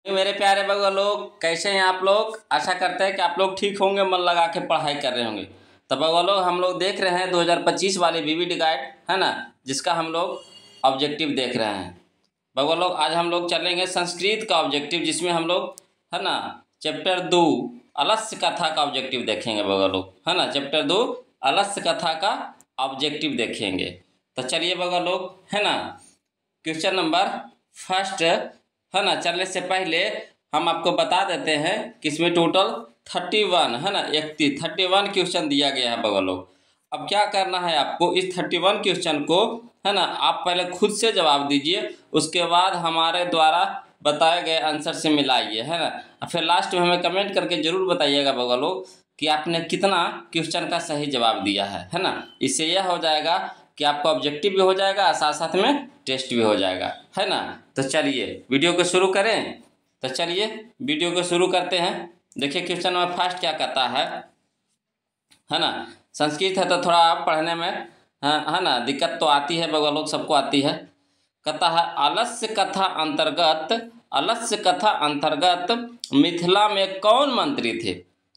मेरे प्यारे बउआ लोग, कैसे हैं आप लोग। आशा करते हैं कि आप लोग ठीक होंगे, मन लगा के पढ़ाई कर रहे होंगे। तो बउआ लोग, हम लोग देख रहे हैं 2025 वाली बीवीडी गाइड, है ना, जिसका हम लोग ऑब्जेक्टिव देख रहे हैं। बउआ लोग, आज हम लोग चलेंगे संस्कृत का ऑब्जेक्टिव, जिसमें हम लोग, है ना, चैप्टर 2 अलस्य कथा का ऑब्जेक्टिव देखेंगे बउआ लोग, है ना। चैप्टर 2 अलस्य कथा का ऑब्जेक्टिव देखेंगे। तो चलिए बउआ लोग, है ना, क्वेश्चन नंबर फर्स्ट, है ना। चलने से पहले हम आपको बता देते हैं कि इसमें टोटल 31, है ना, 31 क्वेश्चन दिया गया है बउआ लोग। अब क्या करना है आपको, इस 31 क्वेश्चन को, है ना, आप पहले खुद से जवाब दीजिए, उसके बाद हमारे द्वारा बताए गए आंसर से मिलाइए, है ना। फिर लास्ट में हमें कमेंट करके ज़रूर बताइएगा बउआ लोग कि आपने कितना क्वेश्चन का सही जवाब दिया है ना। इससे यह हो जाएगा कि आपका ऑब्जेक्टिव भी हो जाएगा, साथ साथ में टेस्ट भी हो जाएगा, है ना। तो चलिए वीडियो को शुरू करें। तो चलिए वीडियो को शुरू करते हैं। देखिए क्वेश्चन नंबर फर्स्ट क्या कहता है ना। संस्कृत है तो थोड़ा पढ़ने में, है ना, दिक्कत तो आती है बउआ लोग, सबको आती है। कहता है आलस्य कथा अंतर्गत मिथिला में कौन मंत्री थे।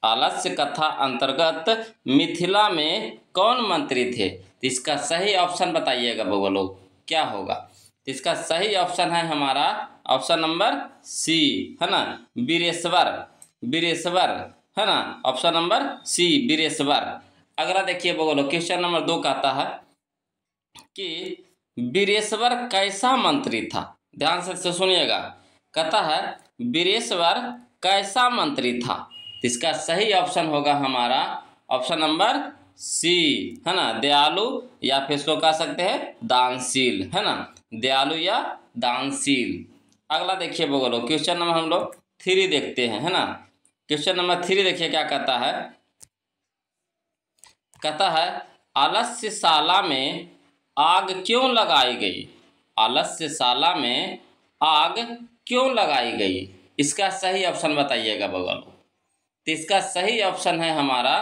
आलस्य कथा अंतर्गत मिथिला में कौन मंत्री थे। तो इसका सही ऑप्शन बताइएगा बउआ लोग, क्या होगा। तो इसका सही ऑप्शन है हमारा ऑप्शन नंबर सी, है ना, वीरेश्वर, है ना। Option number C, Veereshwar. अगला देखिए बउआ लोग, क्वेश्चन नंबर 2 कहता है कि वीरेश्वर कैसा मंत्री था। ध्यान से सुनिएगा। कहता है वीरेश्वर कैसा मंत्री था। तो इसका सही ऑप्शन होगा हमारा ऑप्शन नंबर सी, है ना, दयालु, या फिर इसको कह सकते हैं दानशील, है ना, दयालु या दानशील। अगला देखिए बउआ लोग, क्वेश्चन नंबर हम लोग 3 देखते हैं, है ना। क्वेश्चन नंबर 3 देखिए क्या कहता है। कहता है आलस्यशाला में आग क्यों लगाई गई। आलस्यशाला में आग क्यों लगाई गई। इसका सही ऑप्शन बताइएगा बउआ लोग। तो इसका सही ऑप्शन है हमारा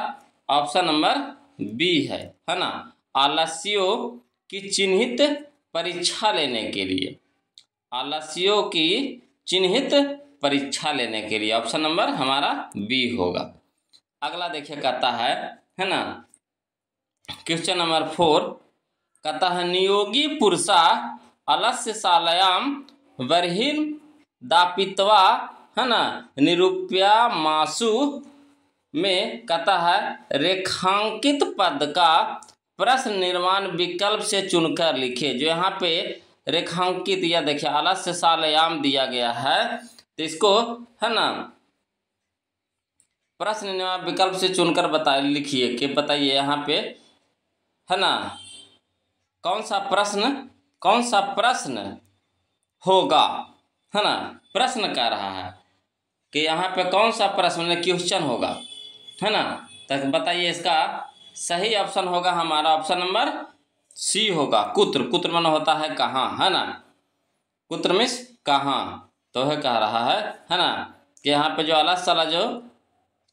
ऑप्शन नंबर बी है ना। आलस्यों की चिन्हित परीक्षा लेने के लिए, आलस्यों की चिन्हित परीक्षा लेने के लिए ऑप्शन नंबर हमारा बी होगा। अगला देखिए कहता है ना, क्वेश्चन नंबर 4 कहता है नियोगी पुरुषा अलस्यशालायां बर्हिं दापित्वा, है ना, निरूप्या मासु में कहता है रेखांकित पद का प्रश्न निर्माण विकल्प से चुनकर लिखे। जो यहाँ पे रेखांकित या देखिए अलस्यशालायां दिया गया है, तो इसको, है ना, प्रश्न निर्माण विकल्प से चुनकर लिखिए कि बताइए यहाँ पे, है ना, कौन सा प्रश्न होगा, है ना। प्रश्न कह रहा है कि यहाँ पे कौन सा प्रश्न क्वेश्चन होगा, है ना। तक बताइए, इसका सही ऑप्शन होगा हमारा ऑप्शन नंबर सी होगा, कुत्र मन होता है कहाँ, है ना, कुत्र मीन्स कहाँ। तो है कह रहा है ना, कि यहाँ पे जो अलस्यशाला जो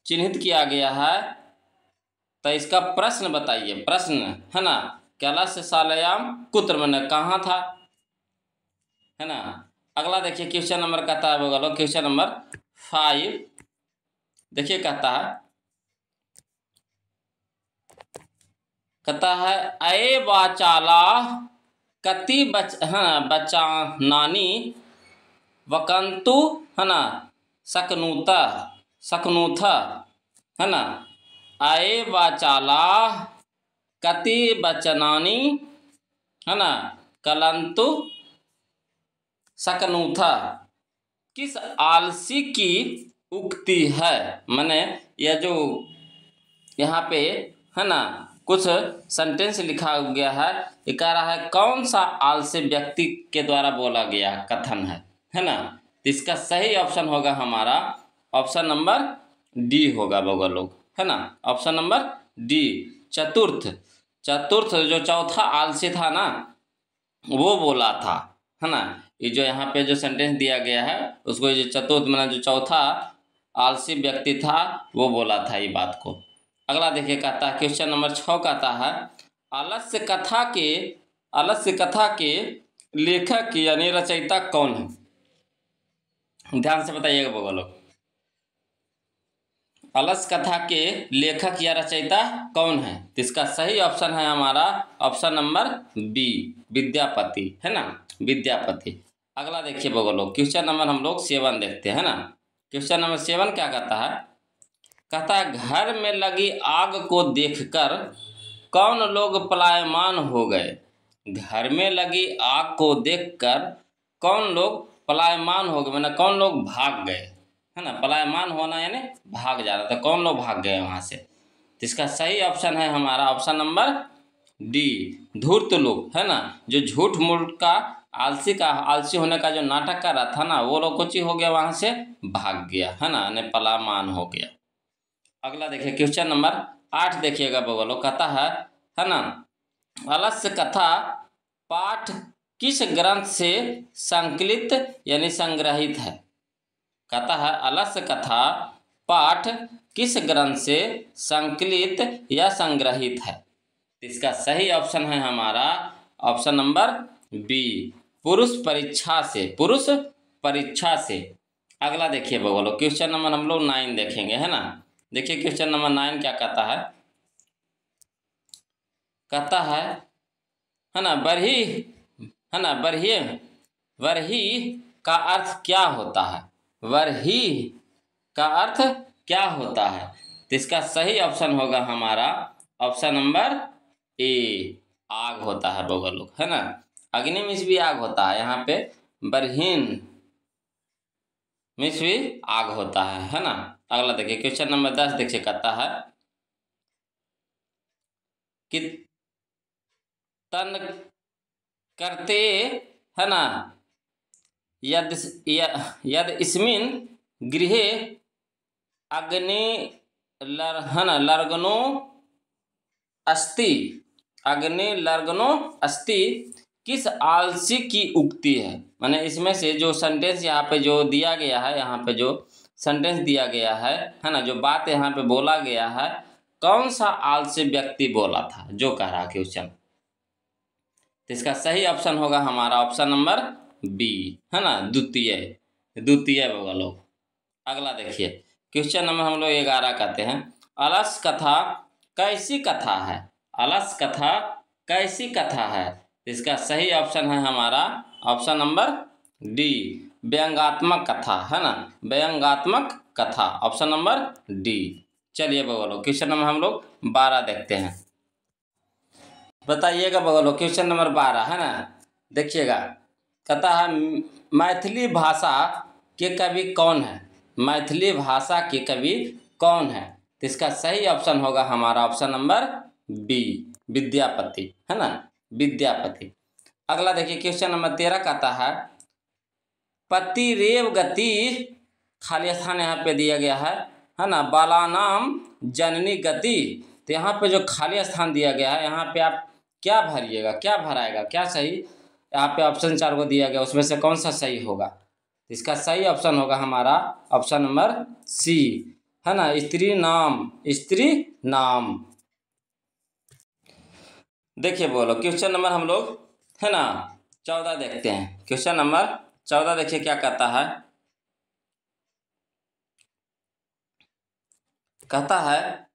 चिन्हित किया गया है, तो इसका प्रश्न बताइए, प्रश्न, है ना, कि अलस्यशालायां कुत्र मन कहाँ था, है ना। अगला देखिए क्वेश्चन नंबर कहता है बगल, क्वेश्चन नंबर 5 देखिए कहता है अये वाचाला कति बचानानि वकंतु, है ना, सकनूथ, है ना। अये वाचाला कति बचनानि, है ना, कलंतु सकनूथा। किस आलसी की उक्ति है। मैंने यह जो यहाँ पे, है ना, कुछ सेंटेंस लिखा गया है, ये कह रहा है कौन सा आलसी व्यक्ति के द्वारा बोला गया कथन है ना। तो इसका सही ऑप्शन होगा हमारा ऑप्शन नंबर डी होगा बउआ लोग, है ना, ऑप्शन नंबर डी। चतुर्थ जो चौथा आलसी था ना, वो बोला था, है ना। ये जो यहाँ पे जो सेंटेंस दिया गया है, उसको जो चतुर्थ माना जो चौथा आलसी व्यक्ति था, वो बोला था ये बात को। अगला देखिए कहता है क्वेश्चन नंबर 6 कहता है आलस्य कथा के लेखक यानी रचयिता कौन है। ध्यान से बताइएगा बगल लोग। अलस कथा के लेखक या रचयिता कौन है? तो इसका सही ऑप्शन है हमारा ऑप्शन नंबर बी, विद्यापति, है ना, विद्यापति। अगला देखिए बगल लोग, क्वेश्चन नंबर हम लोग 7 देखते हैं ना। क्वेश्चन नंबर 7 क्या कहता है? कहता है घर में लगी आग को देखकर कौन लोग पलायमान हो गए? घर में लगी आग को देखकर कौन लोग पलायमान हो गए, मतलब कौन लोग भाग गए, है ना। पलायमान होना यानी भाग जाना, तो कौन लोग भाग गए वहां से? तो इसका सही ऑप्शन है हमारा ऑप्शन नंबर डी, धूर्त लोग, है ना। जो झूठ मूठ का आलसी होने का जो नाटक कर रहा था ना, वो लोग कुछ ही हो गया, वहां से भाग गया, है ना, यानी पलायमान हो गया। अगला देखिए क्वेश्चन नंबर 8 देखिएगा बगलो, कहता है ना, अलस्य कथा पाठ किस ग्रंथ से संकलित यानी संग्रहित है? कहता है अलस्य कथा पाठ किस ग्रंथ से संकलित या संग्रहित है? इसका सही ऑप्शन है हमारा ऑप्शन नंबर बी, पुरुष परीक्षा से, पुरुष परीक्षा से। अगला देखिए बगलो, क्वेश्चन नंबर हम लोग 9 देखेंगे, है ना। देखिए क्वेश्चन नंबर 9 क्या कहता है? कहता है ना, बरही, है ना, बरही, वरही का अर्थ क्या होता है? वरही का अर्थ क्या होता है? तो इसका सही ऑप्शन होगा हमारा ऑप्शन नंबर ए, आग होता है बगल लोग, है ना। अग्नि में भी आग होता है, यहाँ पे बरहीन में भी आग होता है ना। अगला देखिए क्वेश्चन नंबर 10 देखिए, कहता है कि तन करते, है ना, यद यद इसमिन गृहे अग्नि लर्गनो अस्ति, अग्नि लर्गनो अस्ति किस आलसी की उक्ति है? माने इसमें से जो सेंटेंस यहाँ पे जो दिया गया है, यहाँ पे जो सेंटेंस दिया गया है ना, जो बात यहाँ पे बोला गया है, कौन सा आलसी व्यक्ति बोला था जो कह रहा क्वेश्चन? तो इसका सही ऑप्शन होगा हमारा ऑप्शन नंबर बी, है ना, द्वितीय, द्वितीय होगा लोग। अगला देखिए क्वेश्चन नंबर हम लोग 11 कहते हैं, अलस कथा कैसी कथा है? अलस कथा कैसी कथा है? इसका सही ऑप्शन है हमारा ऑप्शन नंबर डी, व्यंगात्मक कथा, है ना, व्यंगात्मक कथा, ऑप्शन नंबर डी। चलिए बोलो क्वेश्चन नंबर हम लोग 12 देखते हैं। बताइएगा बोलो क्वेश्चन नंबर 12, है ना। देखिएगा कहता है मैथिली भाषा के कवि कौन है? मैथिली भाषा के कवि कौन है? तो इसका सही ऑप्शन होगा हमारा ऑप्शन नंबर बी, विद्यापति, है ना, विद्यापति। अगला देखिए क्वेश्चन नंबर 13 कहता है पतिरेव गति, खाली स्थान यहाँ पे दिया गया है ना, बालानाम जननी गति। तो यहाँ पे जो खाली स्थान दिया गया है, यहाँ पे आप क्या भरिएगा, क्या भराएगा, क्या सही? यहाँ पे ऑप्शन 4 को दिया गया, उसमें से कौन सा सही होगा? इसका सही ऑप्शन होगा हमारा ऑप्शन नंबर सी, है ना, स्त्री नाम, स्त्री नाम। देखिए बोलो क्वेश्चन नंबर हम लोग, है ना, 14 देखते हैं। क्वेश्चन नंबर 14 देखिए क्या कहता है? कहता है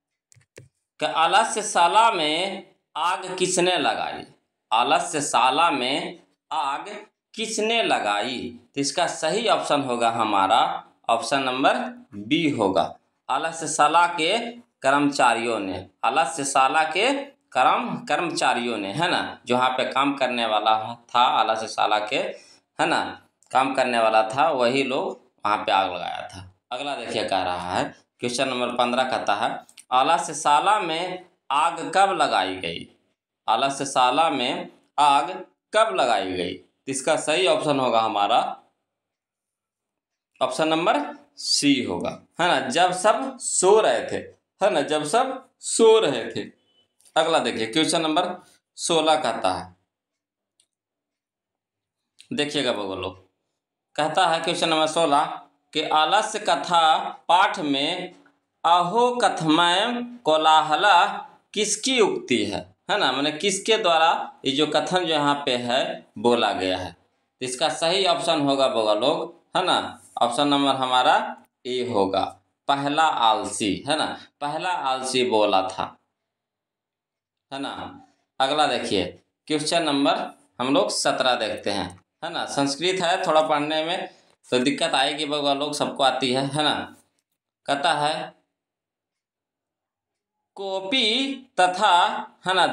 कि आलस्यशाला में आग किसने लगाई? आलस्यशाला में आग किसने लगाई? तो इसका सही ऑप्शन होगा हमारा ऑप्शन नंबर बी होगा, आलस्यशाला के कर्मचारियों ने, आलस्यशाला के कर्मचारियों ने, है ना, जो यहाँ पे काम करने वाला था, आलस्यशाला के, है ना, काम करने वाला था, वही लोग वहाँ पे आग लगाया था। अगला देखिए कह रहा है क्वेश्चन नंबर 15 कहता है आलस्यशाला में आग कब लगाई गई? आलस्यशाला में आग कब लगाई गई? इसका सही ऑप्शन होगा हमारा ऑप्शन नंबर सी होगा, है ना, जब सब सो रहे थे, है ना, जब सब सो रहे थे। अगला देखिए क्वेश्चन नंबर 16 कहता है, देखिएगा बगलो, कहता है क्वेश्चन नंबर 16 कि आलस्य कथा पाठ में अहो कथमय कोलाहला किसकी उक्ति है ना, मैंने किसके द्वारा ये जो कथन जो यहाँ पे है बोला गया है? तो इसका सही ऑप्शन होगा बगल लोग, है ना, ऑप्शन नंबर हमारा ए होगा, पहला आलसी, है ना, पहला आलसी बोला था, है ना। अगला देखिए क्वेश्चन नंबर हम लोग 17 देखते हैं, है ना। संस्कृत है, थोड़ा पढ़ने में तो दिक्कत आएगी, बगवा लोग सबको आती है ना। कहता है कोपी तथा, है ना,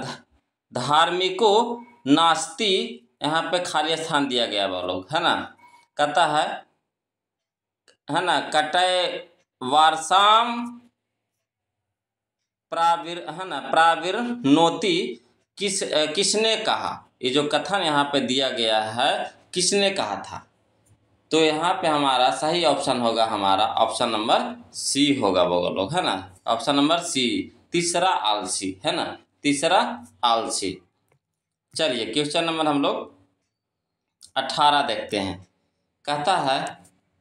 धार्मिको नास्ति, यहाँ पे खाली स्थान दिया गया है लोग, है ना। कहता है ना, कटय वारसाम प्राविर्नोति, किसने कहा, ये जो कथन यहाँ पे दिया गया है किसने कहा था, तो यहाँ पे हमारा सही ऑप्शन होगा, हमारा ऑप्शन नंबर सी होगा वो लोग, है ना, ऑप्शन नंबर सी, तीसरा आलसी, है ना, तीसरा आलसी। चलिए क्वेश्चन नंबर हम लोग 18 देखते हैं। कहता है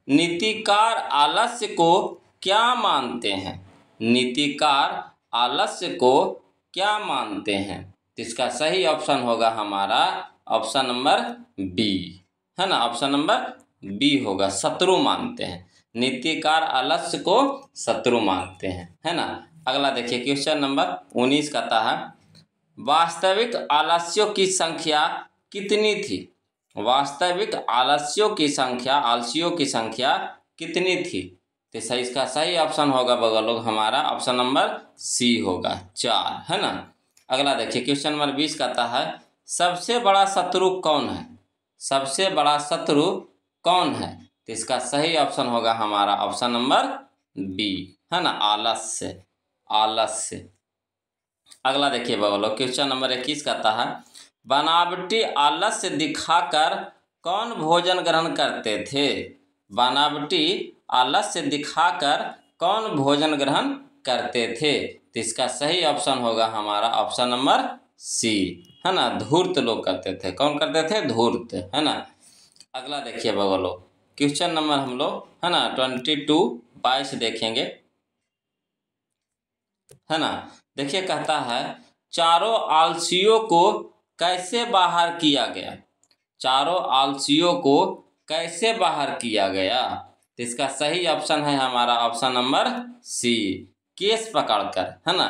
नीतिकार आलस्य को क्या मानते हैं, नीतिकार आलस्य को क्या मानते हैं, तो इसका सही ऑप्शन होगा हमारा ऑप्शन नंबर बी, है ना, ऑप्शन नंबर बी होगा, शत्रु मानते हैं, नीतिकार आलस्य को शत्रु मानते हैं, है ना। अगला देखिए क्वेश्चन नंबर 19 कहता है वास्तविक आलस्यों की संख्या कितनी थी, वास्तविक आलस्यों की संख्या, आलसियों की संख्या कितनी थी, तो सही, इसका सही ऑप्शन होगा बगल लोग हमारा ऑप्शन नंबर सी होगा, 4, है ना। अगला देखिए क्वेश्चन नंबर 20 कहता है सबसे बड़ा शत्रु कौन है, सबसे बड़ा शत्रु कौन है, तो इसका सही ऑप्शन होगा हमारा ऑप्शन नंबर बी, है ना, आलस्य, आलस्य। अगला देखिए बगलो क्वेश्चन नंबर 21 कहता है बनावटी आलस्य दिखाकर कौन भोजन ग्रहण करते थे, बनावटी आलस्य दिखाकर कौन भोजन ग्रहण करते थे, तो इसका सही ऑप्शन होगा हमारा ऑप्शन नंबर सी, है ना, धूर्त लोग करते थे, कौन करते थे, धूर्त, है ना। अगला देखिए बगलो क्वेश्चन नंबर हम लोग, है ना, 22 देखेंगे, है ना। देखिए कहता है चारों आलसियों को कैसे बाहर किया गया, चारों आलसियों को कैसे बाहर किया गया, तो इसका सही ऑप्शन है हमारा ऑप्शन नंबर सी, केस पकड़कर, है ना,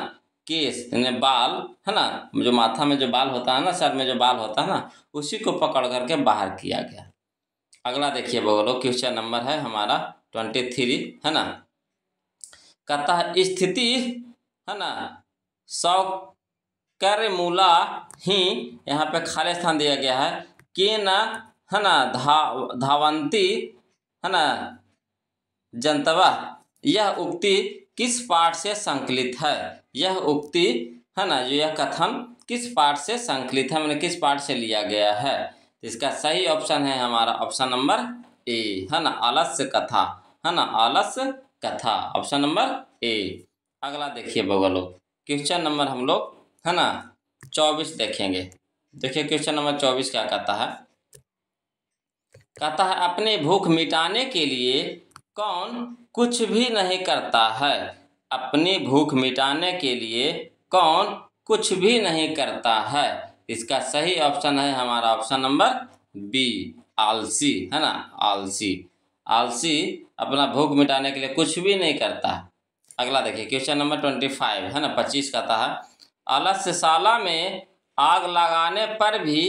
केस यानी बाल, है ना, जो माथा में जो बाल होता है ना, सर में जो बाल होता है ना, उसी को पकड़ करके बाहर किया गया। अगला देखिए बोलो क्वेश्चन नंबर है हमारा 23, है ना। कहता है स्थिति, है ना, सौकर्य मूला ही, यहाँ पे खाली स्थान दिया गया है, के न, है ना, धावंती, है ना, जनतवा, यह उक्ति किस पाठ से संकलित है, यह उक्ति, है ना, जो यह कथन किस पाठ से संकलित है, मैंने किस पाठ से लिया गया है, तो इसका सही ऑप्शन है हमारा ऑप्शन नंबर ए, है ना, आलस्य कथा, है ना, आलस्य कथा, ऑप्शन नंबर ए। अगला देखिए बगलो क्वेश्चन नंबर हम लोग, है ना, 24 देखेंगे। देखिए क्वेश्चन नंबर 24 क्या कहता है, कहता है अपने भूख मिटाने के लिए कौन कुछ भी नहीं करता है, अपनी भूख मिटाने के लिए कौन कुछ भी नहीं करता है, इसका सही ऑप्शन है हमारा ऑप्शन नंबर बी, आलसी, है ना, आलसी, आलसी अपना भूख मिटाने के लिए कुछ भी नहीं करता। अगला देखिए क्वेश्चन नंबर 25, है ना, 25 कहता है आलस्यशाला में आग लगाने पर भी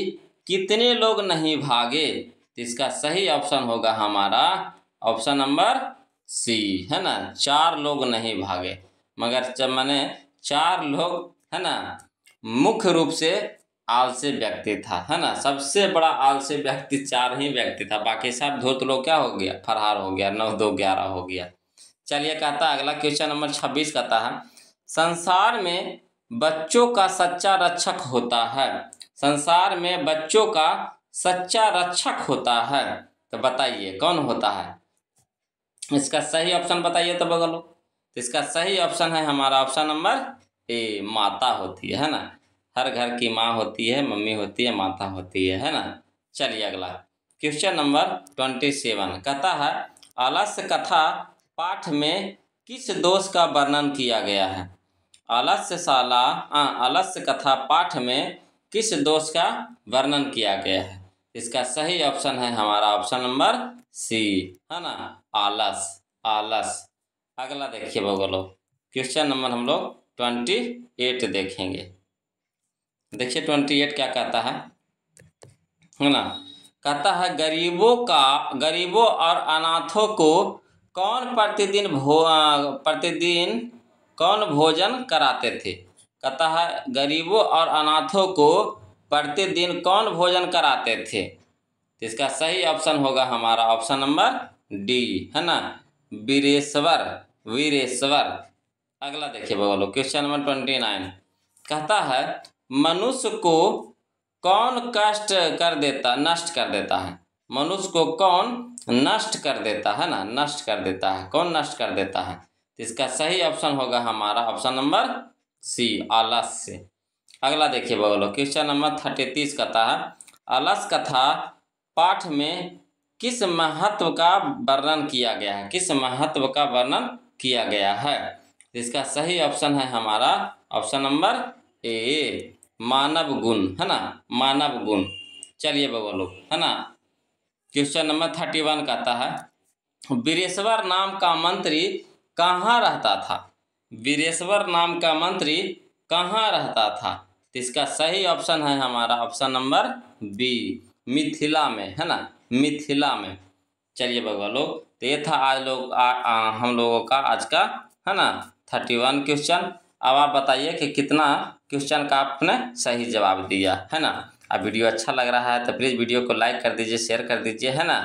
कितने लोग नहीं भागे, तो इसका सही ऑप्शन होगा हमारा ऑप्शन नंबर सी, है ना, 4 लोग नहीं भागे, मगर जब मैंने 4 लोग, है ना, मुख्य रूप से आलसी व्यक्ति था, है ना, सबसे बड़ा आलसी व्यक्ति 4 ही व्यक्ति था, बाकी सब धूर्त लोग क्या हो गया, फरार हो गया, 9 2 11 हो गया। चलिए कहता है अगला क्वेश्चन नंबर 26 कहता है संसार में बच्चों का सच्चा रक्षक होता है, संसार में बच्चों का सच्चा रक्षक होता है, तो बताइए कौन होता है, इसका सही ऑप्शन बताइए तो बगलो, तो इसका सही ऑप्शन है हमारा ऑप्शन नंबर ए, माता होती है ना, हर घर की माँ होती है, मम्मी होती है, माता होती है ना। चलिए अगला क्वेश्चन नंबर 27 कहता है आलस्य कथा पाठ में किस दोष का वर्णन किया गया है, आलस्य कथा पाठ में किस दोष का वर्णन किया गया है, इसका सही ऑप्शन है हमारा ऑप्शन नंबर सी, है ना, आलस, आलस। अगला देखिए बगलो, क्वेश्चन नंबर हम लोग 28 देखेंगे। देखिए 28 क्या कहता है ना, कहता है गरीबों और अनाथों को कौन प्रतिदिन कौन भोजन कराते थे। कहता है गरीबों और अनाथों को प्रतिदिन कौन भोजन कराते थे। तो इसका सही ऑप्शन होगा हमारा ऑप्शन नंबर डी, है ना, वीरेश्वर, वीरेश्वर। अगला देखिए बोलो, क्वेश्चन नंबर 29 कहता है मनुष्य को कौन नष्ट कर देता है। मनुष्य को कौन नष्ट कर देता है ना, नष्ट कर देता है, कौन नष्ट कर देता है। तो इसका सही ऑप्शन होगा हमारा ऑप्शन नंबर सी, आलस्य। अगला देखिए बोलो, क्वेश्चन नंबर 33 कहता है आलस कथा पाठ में किस महत्व का वर्णन किया गया है, किस महत्व का वर्णन किया गया है। इसका सही ऑप्शन है हमारा ऑप्शन नंबर ए, मानव गुण, है ना, मानव गुण। चलिए बोलो, है ना, क्वेश्चन नंबर 31 कहता है वीरेश्वर नाम का मंत्री कहाँ रहता था। वीरेश्वर नाम का मंत्री कहाँ रहता था। तो इसका सही ऑप्शन है हमारा ऑप्शन नंबर बी, मिथिला में, है ना, मिथिला में। चलिए बोलो, तो ये था आज हम लोगों का आज का, है ना, 31 क्वेश्चन। अब आप बताइए कि कितना क्वेश्चन का आपने सही जवाब दिया, है ना। अब वीडियो अच्छा लग रहा है तो प्लीज़ वीडियो को लाइक कर दीजिए, शेयर कर दीजिए, है ना।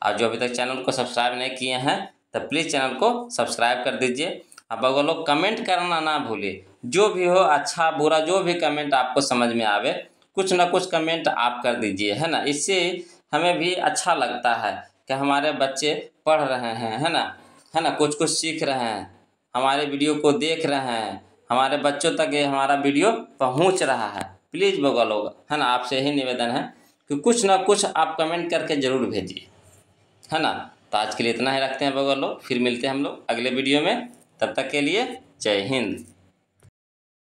और जो अभी तक चैनल को सब्सक्राइब नहीं किए हैं तो प्लीज़ चैनल को सब्सक्राइब कर दीजिए। अब अगर लोग कमेंट करना ना भूलिए, जो भी हो, अच्छा बुरा जो भी कमेंट आपको समझ में आवे, कुछ ना कुछ कमेंट आप कर दीजिए, है ना। इससे हमें भी अच्छा लगता है कि हमारे बच्चे पढ़ रहे हैं, है ना, कुछ कुछ सीख रहे हैं, हमारे वीडियो को देख रहे हैं, हमारे बच्चों तक ये हमारा वीडियो पहुंच रहा है। प्लीज़ बगल लोग, है ना, आपसे यही निवेदन है कि कुछ ना कुछ आप कमेंट करके ज़रूर भेजिए, है ना। तो आज के लिए इतना ही रखते हैं बगल लोग, फिर मिलते हैं हम लोग अगले वीडियो में। तब तक के लिए जय हिंद।